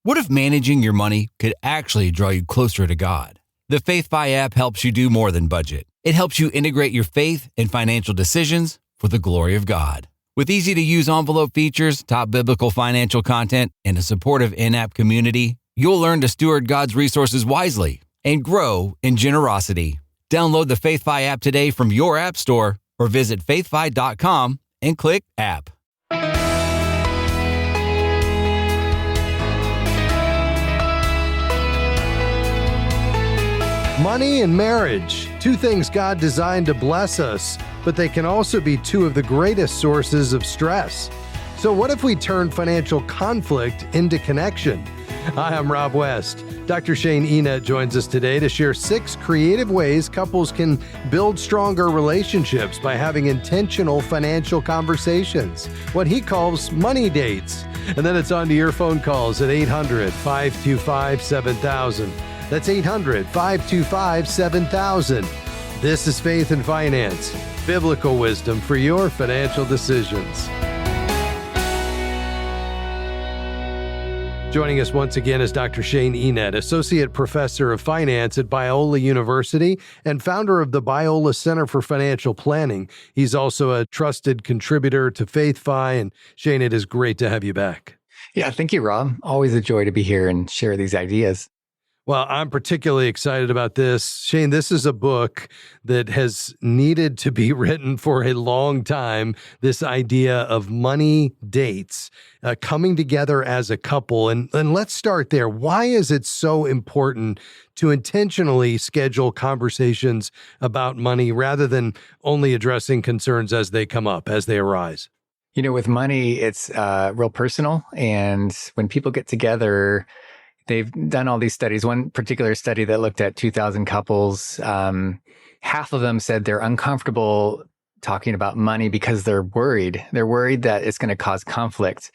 What if managing your money could actually draw you closer to God? The FaithFi app helps you do more than budget. It helps you integrate your faith and financial decisions for the glory of God. With easy-to-use envelope features, top biblical financial content, and a supportive in-app community, you'll learn to steward God's resources wisely and grow in generosity. Download the FaithFi app today from your app store or visit faithfi.com and click app. Money and marriage, two things God designed to bless us, but they can also be two of the greatest sources of stress. So what if we turn financial conflict into connection? Hi, I'm Rob West. Dr. Shane Enete joins us today to share 6 creative ways couples can build stronger relationships by having intentional financial conversations, what he calls money dates. And then it's on to your phone calls at 800-525-7000. That's 800-525-7000. This is Faith and Finance, biblical wisdom for your financial decisions. Joining us once again is Dr. Shane Enete, Associate Professor of Finance at Biola University and founder of the Biola Center for Financial Planning. He's also a trusted contributor to FaithFi. And Shane, it is great to have you back. Yeah, thank you, Rob. Always a joy to be here and share these ideas. Well, I'm particularly excited about this. Shane, this is a book that has needed to be written for a long time, this idea of money dates, coming together as a couple. And let's start there. Why is it so important to intentionally schedule conversations about money rather than only addressing concerns as they come up, as they arise? You know, with money, it's real personal. And when people get together, they've done all these studies. One particular study that looked at 2,000 couples, half of them said they're uncomfortable talking about money because they're worried. They're worried that it's going to cause conflict.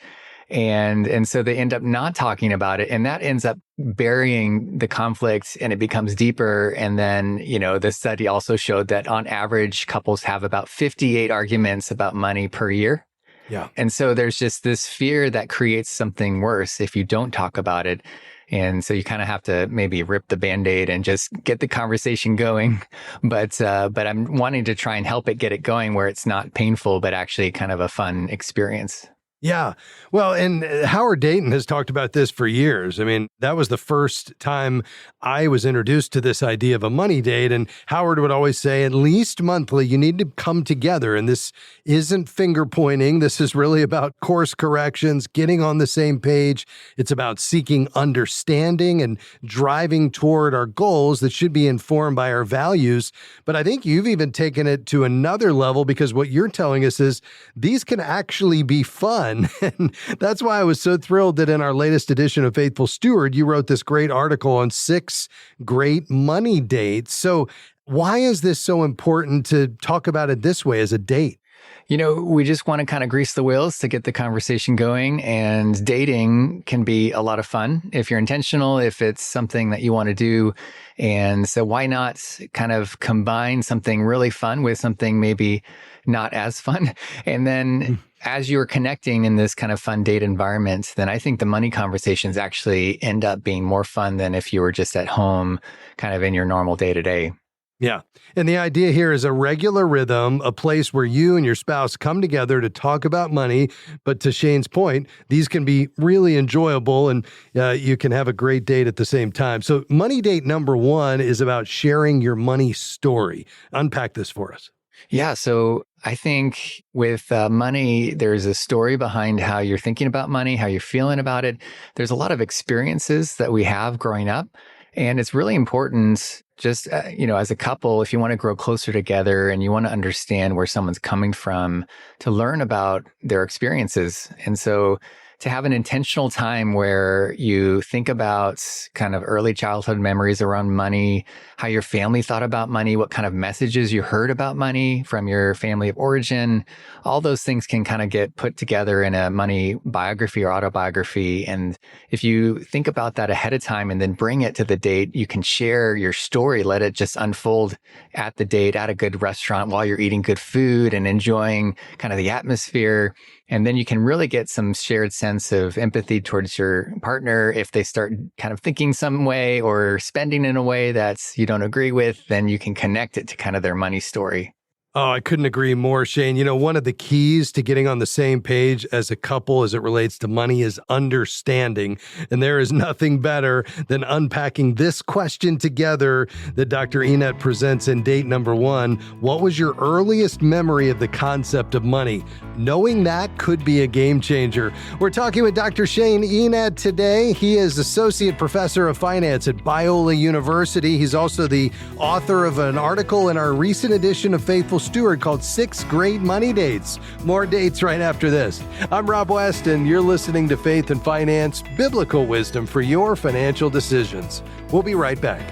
And so they end up not talking about it. And that ends up burying the conflict and it becomes deeper. And then, you know, the study also showed that on average, couples have about 58 arguments about money per year. Yeah. And so there's just this fear that creates something worse if you don't talk about it. And so you kind of have to maybe rip the Band-Aid and just get the conversation going. But I'm wanting to try and help it get it going where it's not painful, but actually kind of a fun experience. Yeah. Well, and Howard Dayton has talked about this for years. I mean, that was the first time I was introduced to this idea of a money date. And Howard would always say, at least monthly, you need to come together. And this isn't finger pointing. This is really about course corrections, getting on the same page. It's about seeking understanding and driving toward our goals that should be informed by our values. But I think you've even taken it to another level because what you're telling us is these can actually be fun. And that's why I was so thrilled that in our latest edition of Faithful Steward, you wrote this great article on 6 great money dates. So why is this so important to talk about it this way as a date? You know, we just want to kind of grease the wheels to get the conversation going. And dating can be a lot of fun if you're intentional, if it's something that you want to do. And so why not kind of combine something really fun with something maybe not as fun? And then as you're connecting in this kind of fun date environment, then I think the money conversations actually end up being more fun than if you were just at home, kind of in your normal day-to-day. Yeah. And the idea here is a regular rhythm, a place where you and your spouse come together to talk about money. But to Shane's point, these can be really enjoyable and you can have a great date at the same time. So money date number 1 is about sharing your money story. Unpack this for us. Yeah. So I think with money, there's a story behind how you're thinking about money, how you're feeling about it. There's a lot of experiences that we have growing up. And it's really important just, as a couple, if you want to grow closer together and you want to understand where someone's coming from, to learn about their experiences. And so to have an intentional time where you think about kind of early childhood memories around money, how your family thought about money, what kind of messages you heard about money from your family of origin, all those things can kind of get put together in a money biography or autobiography. And if you think about that ahead of time and then bring it to the date, you can share your story, let it just unfold at the date, at a good restaurant while you're eating good food and enjoying kind of the atmosphere. And then you can really get some shared sense sense of empathy towards your partner. If they start kind of thinking some way or spending in a way that you don't agree with, then you can connect it to kind of their money story. Oh, I couldn't agree more, Shane. You know, one of the keys to getting on the same page as a couple as it relates to money is understanding. And there is nothing better than unpacking this question together that Dr. Enete presents in date number 1. What was your earliest memory of the concept of money? Knowing that could be a game changer. We're talking with Dr. Shane Enete today. He is Associate Professor of Finance at Biola University. He's also the author of an article in our recent edition of Faithful Steward called 6 Great Money Dates. More dates right after this. I'm Rob West, and you're listening to Faith and Finance, biblical wisdom for your financial decisions. We'll be right back.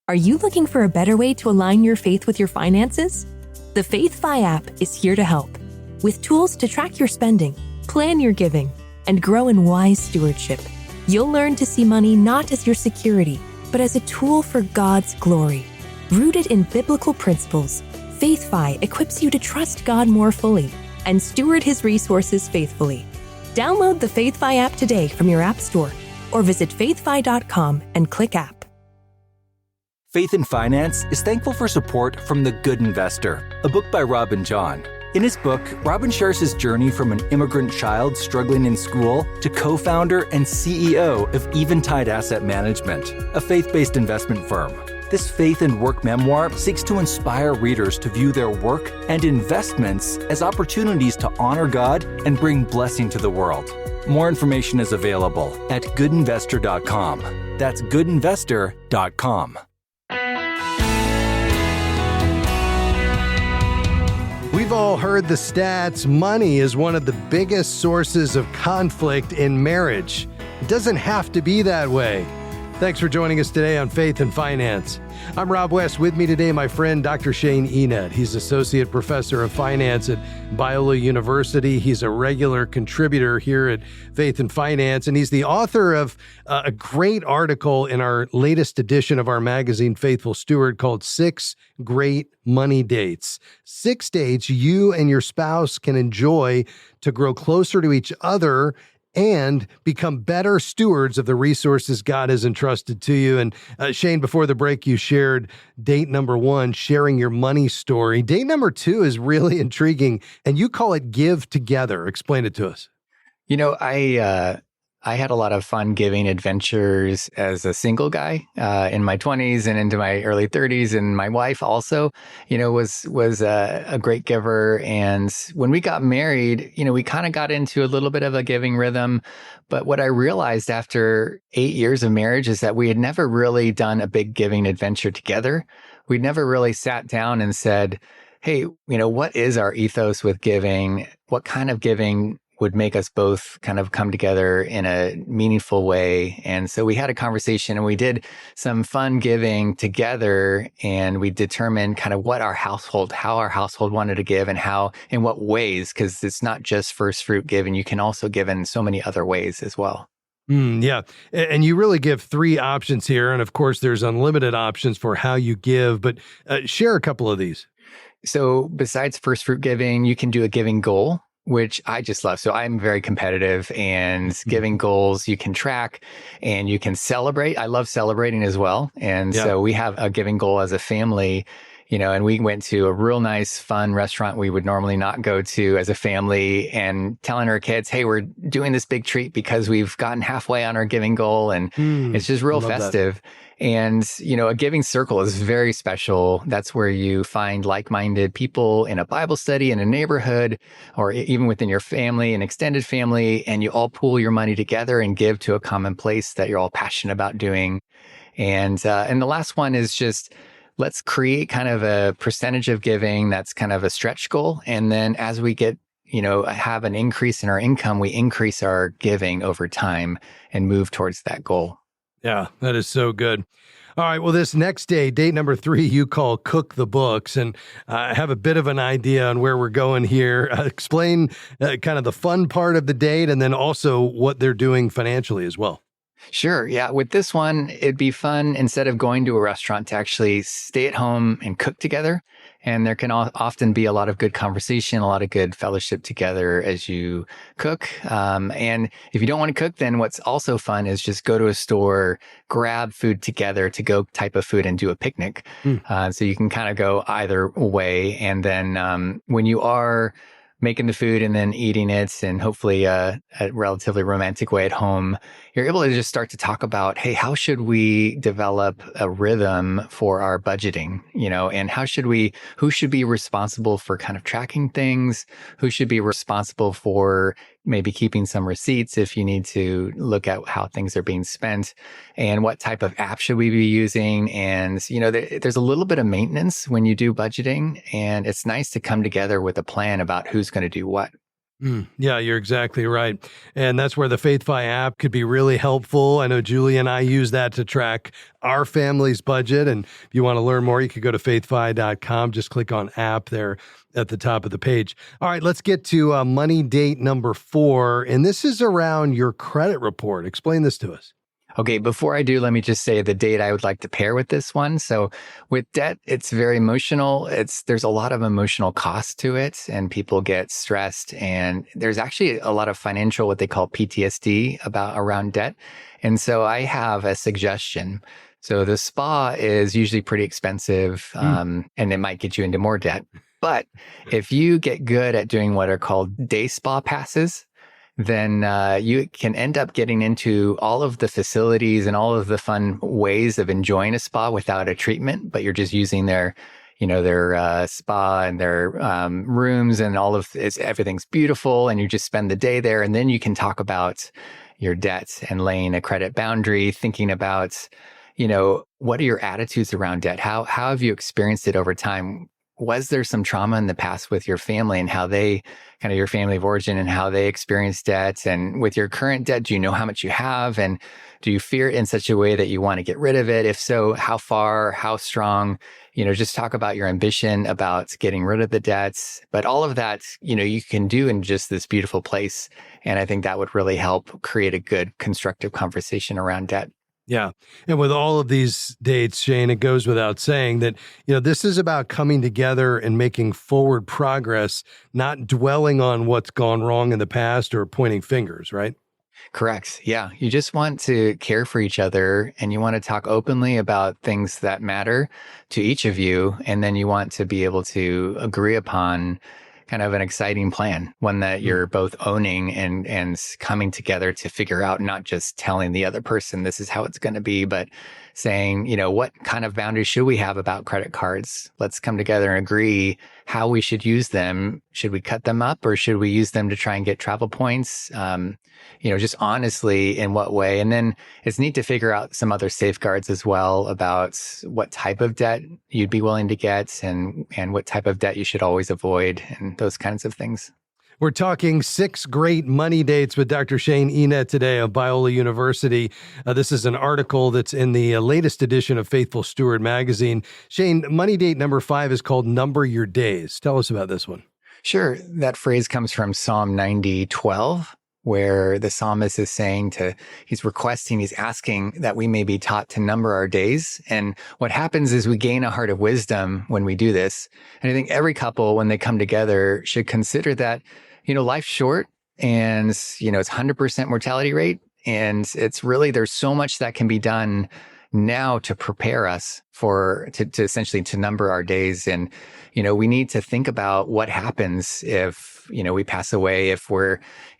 Are you looking for a better way to align your faith with your finances? The FaithFi app is here to help. With tools to track your spending, plan your giving, and grow in wise stewardship. You'll learn to see money not as your security, but as a tool for God's glory. Rooted in biblical principles, FaithFi equips you to trust God more fully and steward His resources faithfully. Download the FaithFi app today from your app store or visit faithfi.com and click app. Faith and Finance is thankful for support from The Good Investor, a book by Robin John. In his book, Robin shares his journey from an immigrant child struggling in school to co-founder and CEO of Eventide Asset Management, a faith-based investment firm. This faith and work memoir seeks to inspire readers to view their work and investments as opportunities to honor God and bring blessing to the world. More information is available at goodinvestor.com. That's goodinvestor.com. We've all heard the stats. Money is one of the biggest sources of conflict in marriage. It doesn't have to be that way. Thanks for joining us today on Faith and Finance. I'm Rob West. With me today, my friend, Dr. Shane Enete. He's Associate Professor of Finance at Biola University. He's a regular contributor here at Faith and Finance, and he's the author of a great article in our latest edition of our magazine, Faithful Steward, called 6 Great Money Dates. 6 dates you and your spouse can enjoy to grow closer to each other and become better stewards of the resources God has entrusted to you. And Shane, before the break, you shared date number 1, sharing your money story. Date number 2 is really intriguing, and you call it Give Together. Explain it to us. You know, I had a lot of fun giving adventures as a single guy in my 20s and into my early 30s. And my wife also, was a great giver. And when we got married, we kind of got into a little bit of a giving rhythm. But what I realized after 8 years of marriage is that we had never really done a big giving adventure together. We'd never really sat down and said, hey, what is our ethos with giving? What kind of giving would make us both kind of come together in a meaningful way. And so we had a conversation and we did some fun giving together, and we determined kind of how our household wanted to give and how, in what ways, because it's not just first fruit giving. You can also give in so many other ways as well. Yeah. And you really give 3 options here. And of course, there's unlimited options for how you give, but share a couple of these. So besides first fruit giving, you can do a giving goal, which I just love. So I'm very competitive, and giving goals you can track and you can celebrate. I love celebrating as well. And so we have a giving goal as a family, and we went to a real nice, fun restaurant we would normally not go to as a family, and telling our kids, hey, we're doing this big treat because we've gotten halfway on our giving goal. And it's just real festive. That. And, a giving circle is very special. That's where you find like-minded people in a Bible study, in a neighborhood, or even within your family, an extended family, and you all pool your money together and give to a common place that you're all passionate about doing. And the last one is just, let's create kind of a percentage of giving that's kind of a stretch goal. And then as we get, have an increase in our income, we increase our giving over time and move towards that goal. Yeah, that is so good. All right, well, this next day, date number 3, you call Cook the Books, and I have a bit of an idea on where we're going here. Explain kind of the fun part of the date, and then also what they're doing financially as well. Sure. Yeah. With this one, it'd be fun, instead of going to a restaurant, to actually stay at home and cook together. And there can often be a lot of good conversation, a lot of good fellowship together as you cook. And if you don't want to cook, then what's also fun is just go to a store, grab food together, to go type of food, and do a picnic. So you can kind of go either way. And then when you are making the food and then eating it, and hopefully a relatively romantic way at home, you're able to just start to talk about, hey, how should we develop a rhythm for our budgeting, and who should be responsible for kind of tracking things, who should be responsible for maybe keeping some receipts if you need to look at how things are being spent, and what type of app should we be using. And, there's a little bit of maintenance when you do budgeting, and it's nice to come together with a plan about who's going to do what. Yeah, you're exactly right. And that's where the FaithFi app could be really helpful. I know Julie and I use that to track our family's budget. And if you want to learn more, you could go to faithfi.com. Just click on app there at the top of the page. All right, let's get to money date number 4. And this is around your credit report. Explain this to us. Okay, before I do, let me just say the date I would like to pair with this one. So with debt, it's very emotional. There's a lot of emotional cost to it, and people get stressed. And there's actually a lot of financial, what they call PTSD around debt. And so I have a suggestion. So the spa is usually pretty expensive, and it might get you into more debt. But if you get good at doing what are called day spa passes, then you can end up getting into all of the facilities and all of the fun ways of enjoying a spa without a treatment, but you're just using their spa and their rooms, and everything's beautiful, and you just spend the day there. And then you can talk about your debt and laying a credit boundary, thinking about, what are your attitudes around debt? How have you experienced it over time? Was there some trauma in the past with your family and how they, kind of your family of origin, and how they experienced debt? And with your current debt, do you know how much you have? And do you fear it in such a way that you want to get rid of it? If so, how far, how strong? Just talk about your ambition about getting rid of the debts. But all of that, you can do in just this beautiful place. And I think that would really help create a good, constructive conversation around debt. Yeah. And with all of these dates, Shane, it goes without saying that, this is about coming together and making forward progress, not dwelling on what's gone wrong in the past or pointing fingers, right? Correct. Yeah. You just want to care for each other, and you want to talk openly about things that matter to each of you. And then you want to be able to agree upon kind of an exciting plan, one that you're both owning and coming together to figure out, not just telling the other person this is how it's going to be, but saying, what kind of boundaries should we have about credit cards? Let's come together and agree how we should use them. Should we cut them up, or should we use them to try and get travel points? Just honestly, in what way? And then it's neat to figure out some other safeguards as well about what type of debt you'd be willing to get, and what type of debt you should always avoid, and those kinds of things. We're talking 6 great money dates with Dr. Shane Enete today of Biola University. This is an article that's in the latest edition of Faithful Steward magazine. Shane, money date number 5 is called Number Your Days. Tell us about this one. Sure. That phrase comes from Psalm 90:12, where the psalmist is he's asking that we may be taught to number our days. And what happens is we gain a heart of wisdom when we do this. And I think every couple, when they come together, should consider that, life's short, and, it's 100% mortality rate. And it's really, there's so much that can be done now to prepare us to essentially to number our days. And, we need to think about what happens if, we pass away, if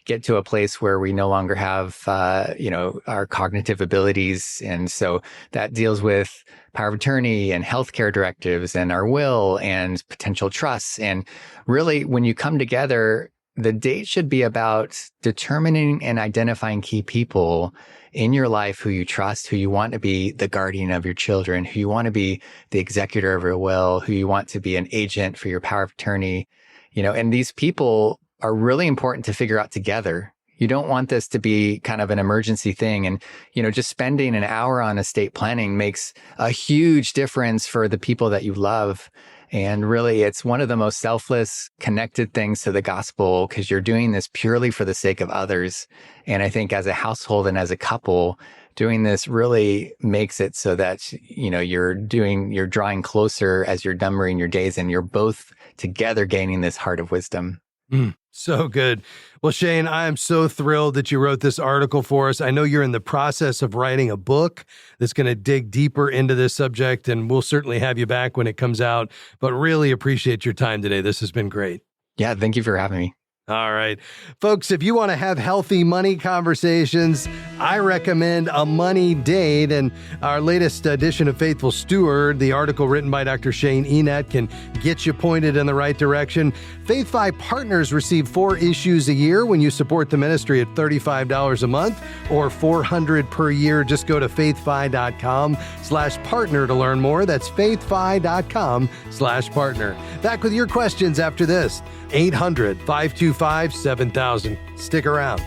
get to a place where we no longer have, our cognitive abilities. And so that deals with power of attorney and healthcare directives and our will and potential trusts. And really, when you come together, the date should be about determining and identifying key people in your life who you trust, who you want to be the guardian of your children, who you want to be the executor of your will, who you want to be an agent for your power of attorney. And these people are really important to figure out together. You don't want this to be kind of an emergency thing. And, just spending an hour on estate planning makes a huge difference for the people that you love. And really, it's one of the most selfless, connected things to the gospel, because you're doing this purely for the sake of others. And I think as a household and as a couple, doing this really makes it so that, you're drawing closer as you're numbering your days, and you're both together gaining this heart of wisdom. So good. Well, Shane, I am so thrilled that you wrote this article for us. I know you're in the process of writing a book that's going to dig deeper into this subject, and we'll certainly have you back when it comes out, but really appreciate your time today. This has been great. Yeah, thank you for having me. All right. Folks, if you want to have healthy money conversations, I recommend A Money Date. And our latest edition of Faithful Steward, the article written by Dr. Shane Enete, can get you pointed in the right direction. Faith5 partners receive 4 issues a year when you support the ministry at $35 a month or $400 per year. Just go to faithfi.com/partner to learn more. That's faithfi.com/partner. Back with your questions after this. 800-525-7000. Stick around.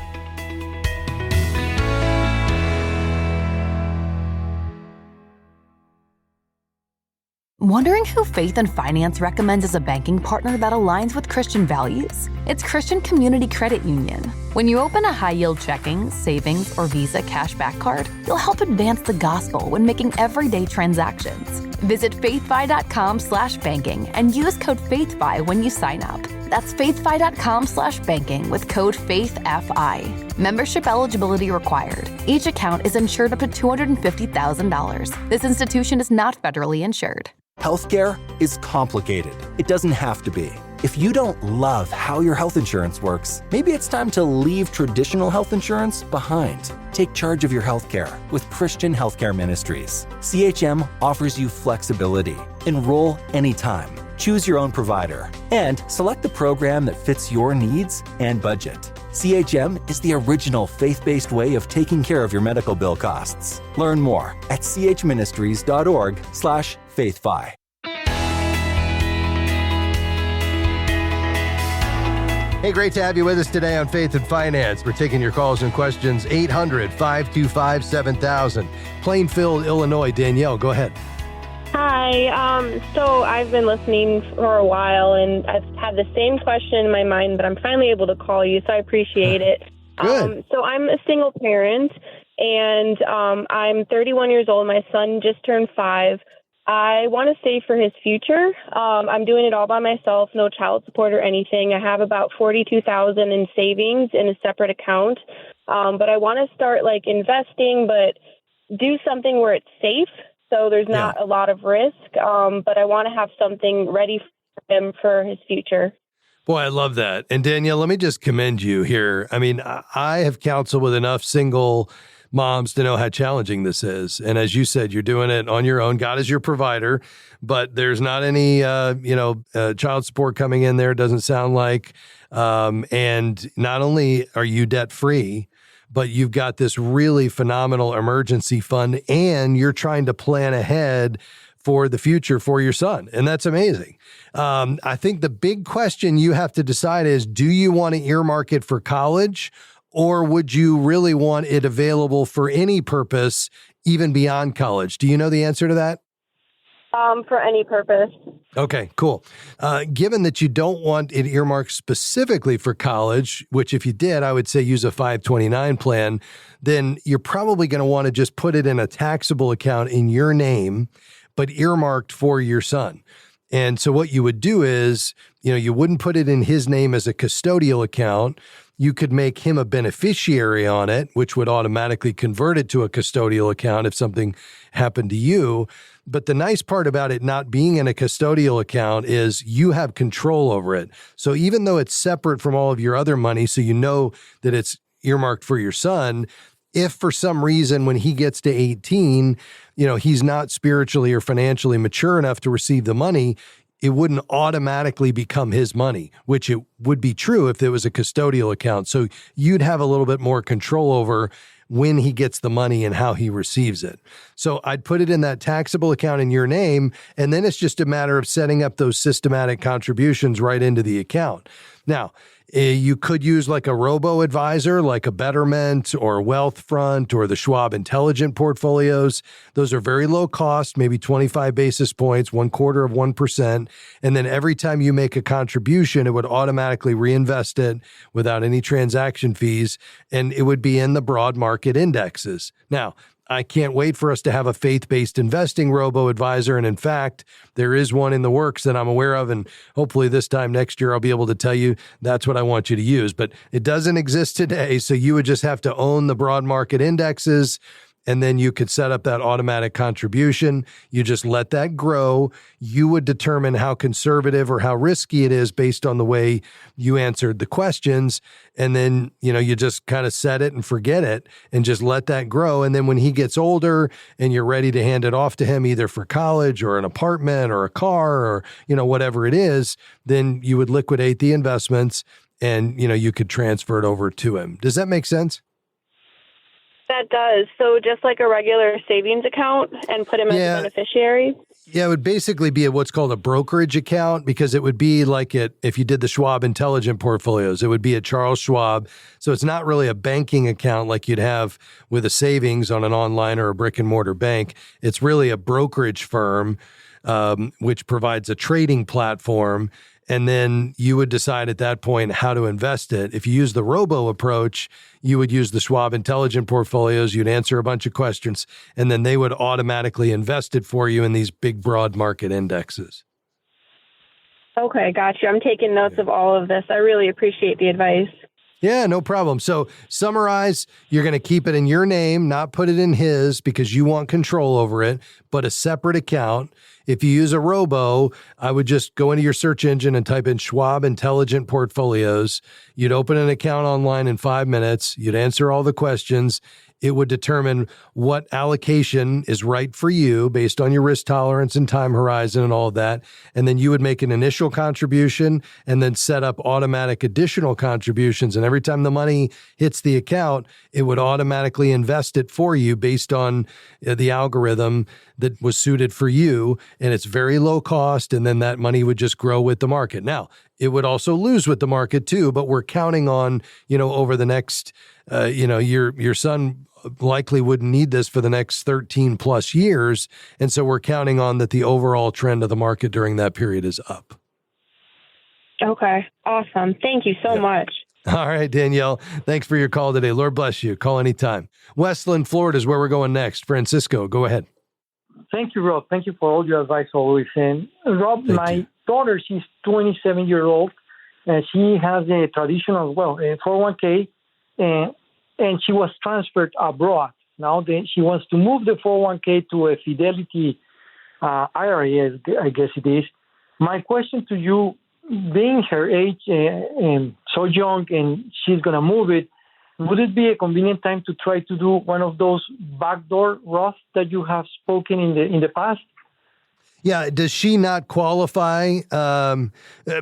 Wondering who Faith and Finance recommends as a banking partner that aligns with Christian values? It's Christian Community Credit Union. When you open a high-yield checking, savings, or Visa cashback card, you'll help advance the gospel when making everyday transactions. Visit faithfi.com/banking and use code FAITHFI when you sign up. That's faithfi.com/banking with code FAITHFI. Membership eligibility required. Each account is insured up to $250,000. This institution is not federally insured. Healthcare is complicated. It doesn't have to be. If you don't love how your health insurance works, maybe it's time to leave traditional health insurance behind. Take charge of your healthcare with Christian Healthcare Ministries. CHM offers you flexibility. Enroll anytime. Choose your own provider and select the program that fits your needs and budget. CHM is the original faith-based way of taking care of your medical bill costs. Learn more at chministries.org/faithfi. Hey, great to have you with us today on Faith and Finance. We're taking your calls and questions. 800-525-7000. Plainfield, Illinois. Danielle, go ahead. Hi. So I've been listening for a while, and I've had the same question in my mind, but I'm finally able to call you, so I appreciate it. Good. So I'm a single parent, and I'm 31 years old. My son just turned 5. I want to save for his future. I'm doing it all by myself, no child support or anything. I have about $42,000 in savings in a separate account, but I want to start investing, but do something where it's safe. So there's not a lot of risk, but I want to have something ready for him for his future. Boy, I love that. And Danielle, let me just commend you here. I mean, I have counseled with enough single moms to know how challenging this is. And as you said, you're doing it on your own. God is your provider, but there's not any, child support coming in there. It doesn't sound like. And not only are you debt free, but you've got this really phenomenal emergency fund, and you're trying to plan ahead for the future for your son. And that's amazing. I think the big question you have to decide is, do you want to earmark it for college, or would you really want it available for any purpose, even beyond college? Do you know the answer to that? For any purpose. Okay, cool. Given that you don't want it earmarked specifically for college, which if you did, I would say use a 529 plan, then you're probably going to want to just put it in a taxable account in your name, but earmarked for your son. And so what you would do is, you wouldn't put it in his name as a custodial account. You could make him a beneficiary on it, which would automatically convert it to a custodial account if something happened to you. But the nice part about it not being in a custodial account is you have control over it. So even though it's separate from all of your other money, so you know that it's earmarked for your son, if for some reason when he gets to 18, he's not spiritually or financially mature enough to receive the money, it wouldn't automatically become his money, which it would be true if it was a custodial account. So you'd have a little bit more control over when he gets the money and how he receives it. So I'd put it in that taxable account in your name, and then it's just a matter of setting up those systematic contributions right into the account. Now, you could use like a robo-advisor, like a Betterment or Wealthfront or the Schwab Intelligent portfolios. Those are very low cost, maybe 25 basis points, 0.25%. And then every time you make a contribution, it would automatically reinvest it without any transaction fees, and it would be in the broad market indexes. Now, I can't wait for us to have a faith-based investing robo-advisor. And in fact, there is one in the works that I'm aware of. And hopefully this time next year, I'll be able to tell you that's what I want you to use. But it doesn't exist today. So you would just have to own the broad market indexes. And then you could set up that automatic contribution. You just let that grow. You would determine how conservative or how risky it is based on the way you answered the questions. And then, you just kind of set it and forget it and just let that grow. And then when he gets older and you're ready to hand it off to him, either for college or an apartment or a car or, whatever it is, then you would liquidate the investments and, you could transfer it over to him. Does that make sense? That does. So just like a regular savings account and put him as a beneficiary? Yeah, it would basically be what's called a brokerage account, because it would be like if you did the Schwab Intelligent Portfolios, it would be a Charles Schwab. So it's not really a banking account like you'd have with a savings on an online or a brick and mortar bank. It's really a brokerage firm, which provides a trading platform. And then you would decide at that point how to invest it. If you use the robo approach, you would use the Schwab Intelligent Portfolios. You'd answer a bunch of questions, and then they would automatically invest it for you in these big broad market indexes. Okay, gotcha. I'm taking notes of all of this. I really appreciate the advice. Yeah, no problem. So summarize, you're going to keep it in your name, not put it in his because you want control over it, but a separate account. If you use a robo, I would just go into your search engine and type in Schwab Intelligent Portfolios. You'd open an account online in 5 minutes. You'd answer all the questions. It would determine what allocation is right for you based on your risk tolerance and time horizon and all of that. And then you would make an initial contribution and then set up automatic additional contributions. And every time the money hits the account, it would automatically invest it for you based on the algorithm that was suited for you. And it's very low cost. And then that money would just grow with the market. Now, it would also lose with the market too, but we're counting on, over the next, your son likely wouldn't need this for the next 13 plus years. And so we're counting on that the overall trend of the market during that period is up. Okay. Awesome. Thank you so much. All right, Danielle. Thanks for your call today. Lord bless you. Call anytime. Westland, Florida is where we're going next. Francisco, go ahead. Thank you, Rob. Thank you for all your advice always. And Rob, my daughter, she's 27 years old, and she has a traditional, a 401k, and she was transferred abroad. Now she wants to move the 401k to a Fidelity IRA, I guess it is. My question to you, being her age and so young, and she's going to move it, would it be a convenient time to try to do one of those backdoor Roth that you have spoken in the past? Yeah. Does she not qualify?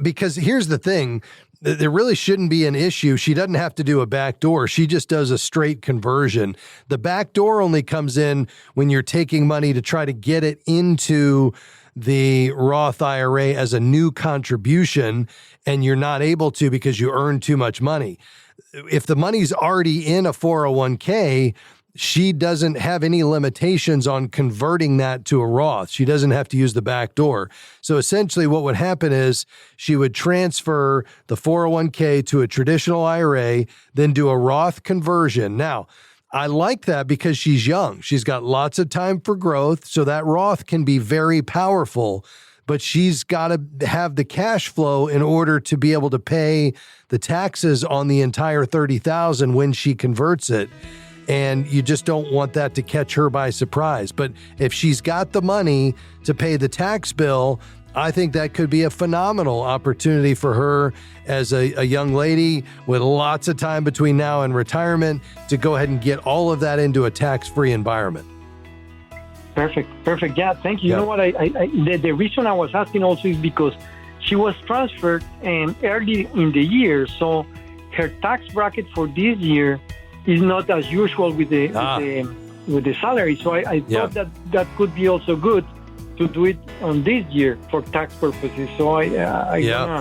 Because here's the thing. There really shouldn't be an issue. She doesn't have to do a backdoor. She just does a straight conversion. The backdoor only comes in when you're taking money to try to get it into the Roth IRA as a new contribution, and you're not able to because you earned too much money. If the money's already in a 401k, she doesn't have any limitations on converting that to a Roth. She doesn't have to use the back door. So essentially what would happen is she would transfer the 401k to a traditional IRA, then do a Roth conversion. Now, I like that because she's young. She's got lots of time for growth. So that Roth can be very powerful, but she's got to have the cash flow in order to be able to pay the taxes on the entire $30,000 when she converts it. And you just don't want that to catch her by surprise. But if she's got the money to pay the tax bill, I think that could be a phenomenal opportunity for her as a young lady with lots of time between now and retirement to go ahead and get all of that into a tax-free environment. Perfect. Yeah, thank you. Yeah. You know what? The reason I was asking also is because she was transferred early in the year, so her tax bracket for this year is not as usual with the salary. So I thought that could be also good to do it on this year for tax purposes. So I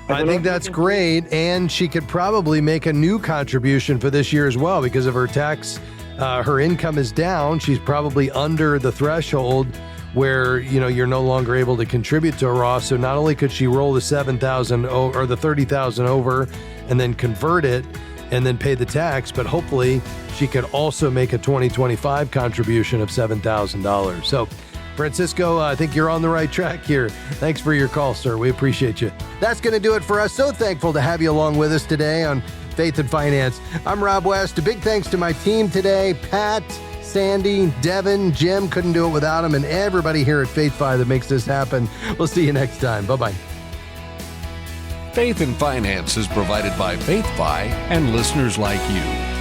think that's great, and she could probably make a new contribution for this year as well because of her tax. Her income is down. She's probably under the threshold where you're no longer able to contribute to a Roth. So not only could she roll the $7,000 or the $30,000 over and then convert it, and then pay the tax, but hopefully she could also make a 2025 contribution of $7,000. So, Francisco, I think you're on the right track here. Thanks for your call, sir. We appreciate you. That's going to do it for us. So thankful to have you along with us today on Faith and Finance. I'm Rob West. A big thanks to my team today, Pat, Sandy, Devin, Jim. Couldn't do it without them, and everybody here at FaithFi that makes this happen. We'll see you next time. Bye-bye. Faith and Finance is provided by FaithFi and listeners like you.